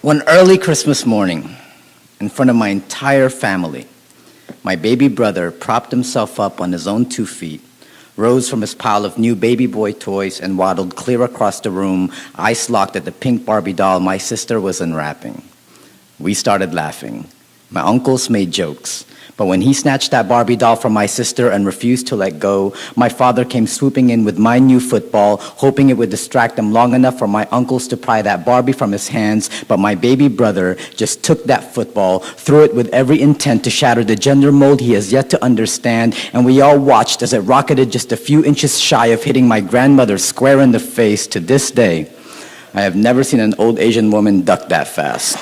One early Christmas morning, in front of my entire family, my baby brother propped himself up on his own 2 feet, rose from his pile of new baby boy toys, and waddled clear across the room, eyes locked at the pink Barbie doll my sister was unwrapping. We started laughing. My uncles made jokes. But when he snatched that Barbie doll from my sister and refused to let go, my father came swooping in with my new football, hoping it would distract him long enough for my uncles to pry that Barbie from his hands. But my baby brother just took that football, threw it with every intent to shatter the gender mold he has yet to understand, and we all watched as it rocketed just a few inches shy of hitting my grandmother square in the face. To this day, I have never seen an old Asian woman duck that fast.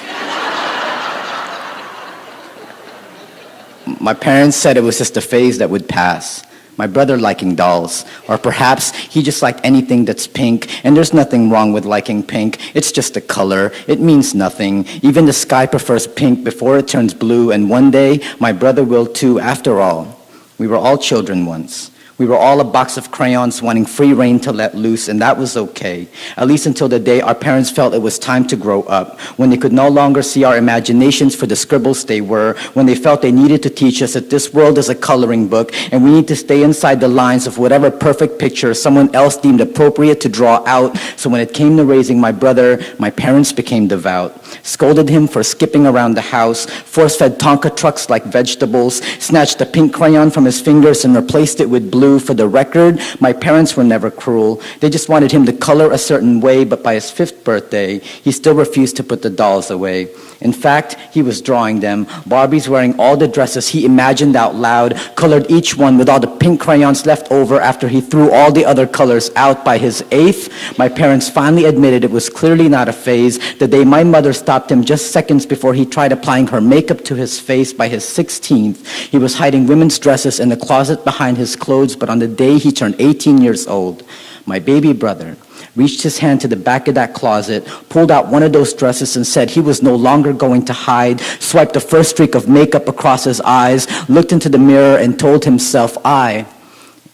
My parents said it was just a phase that would pass. My brother liking dolls, or perhaps he just liked anything that's pink, and there's nothing wrong with liking pink. It's just a color. It means nothing. Even the sky prefers pink before it turns blue, and one day my brother will too. After all, we were all children once. We were all a box of crayons wanting free rein to let loose, and that was okay, at least until the day our parents felt it was time to grow up, when they could no longer see our imaginations for the scribbles they were, when they felt they needed to teach us that this world is a coloring book, and we need to stay inside the lines of whatever perfect picture someone else deemed appropriate to draw out. So when it came to raising my brother, my parents became devout, scolded him for skipping around the house, force-fed Tonka trucks like vegetables, snatched a pink crayon from his fingers and replaced it with blue. For the record, my parents were never cruel. They just wanted him to color a certain way, but by his 5th birthday, he still refused to put the dolls away. In fact, he was drawing them, Barbies wearing all the dresses he imagined out loud, colored each one with all the pink crayons left over after he threw all the other colors out. By his 8th, my parents finally admitted it was clearly not a phase. The day my mother stopped him just seconds before he tried applying her makeup to his face. By his 16th, he was hiding women's dresses in the closet behind his clothes, but on the day he turned 18 years old, my baby brother reached his hand to the back of that closet, pulled out one of those dresses and said he was no longer going to hide, swiped the first streak of makeup across his eyes, looked into the mirror and told himself, "I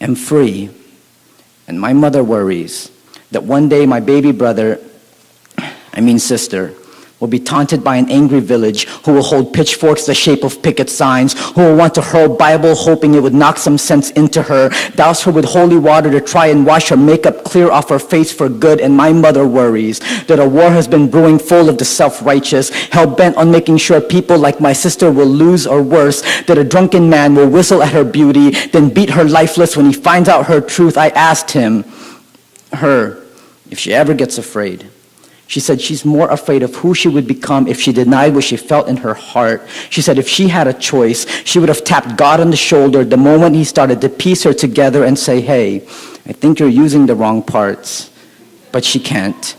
am free." And my mother worries that one day my baby brother, sister, will be taunted by an angry village who will hold pitchforks the shape of picket signs, who will want to hurl Bible hoping it would knock some sense into her, douse her with holy water to try and wash her makeup clear off her face for good. And my mother worries that a war has been brewing full of the self-righteous, hell-bent on making sure people like my sister will lose, or worse, that a drunken man will whistle at her beauty, then beat her lifeless when he finds out her truth. I asked her, if she ever gets afraid. She said she's more afraid of who she would become if she denied what she felt in her heart. She said if she had a choice, she would have tapped God on the shoulder the moment he started to piece her together and say, "Hey, I think you're using the wrong parts." But she can't,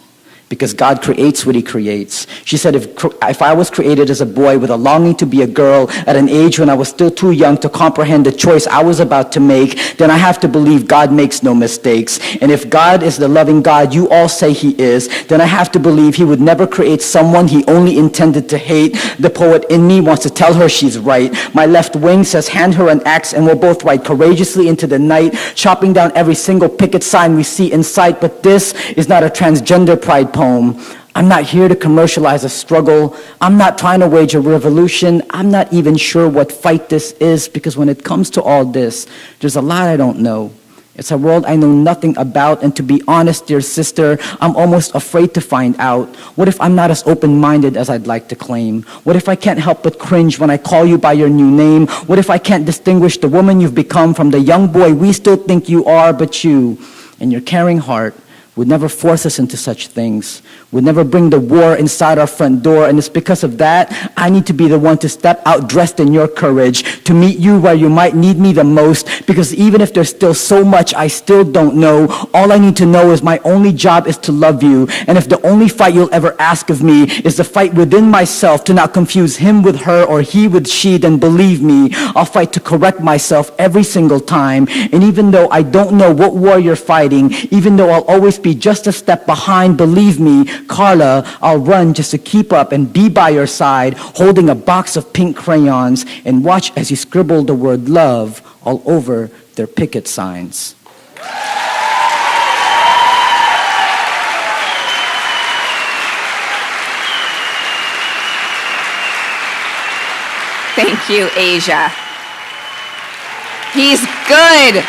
because God creates what he creates. She said if I was created as a boy with a longing to be a girl at an age when I was still too young to comprehend the choice I was about to make, then I have to believe God makes no mistakes. And if God is the loving God you all say he is, then I have to believe he would never create someone he only intended to hate. The poet in me wants to tell her she's right. My left wing says hand her an axe and we'll both ride courageously into the night, chopping down every single picket sign we see in sight. But this is not a transgender pride poem. I'm not here to commercialize a struggle. I'm not trying to wage a revolution. I'm not even sure what fight this is, because when it comes to all this, there's a lot I don't know. It's a world I know nothing about, and to be honest, dear sister, I'm almost afraid to find out. What if I'm not as open-minded as I'd like to claim? What if I can't help but cringe when I call you by your new name? What if I can't distinguish the woman you've become from the young boy we still think you are? But you, and your caring heart, would never force us into such things, would never bring the war inside our front door. And it's because of that, I need to be the one to step out dressed in your courage, to meet you where you might need me the most. Because even if there's still so much I still don't know, all I need to know is my only job is to love you. And if the only fight you'll ever ask of me is the fight within myself to not confuse him with her or he with she, then believe me, I'll fight to correct myself every single time. And even though I don't know what war you're fighting, even though I'll always be just a step behind, believe me, Carla, I'll run just to keep up and be by your side, holding a box of pink crayons, and watch as you scribble the word love all over their picket signs. Thank you, Asia. He's good.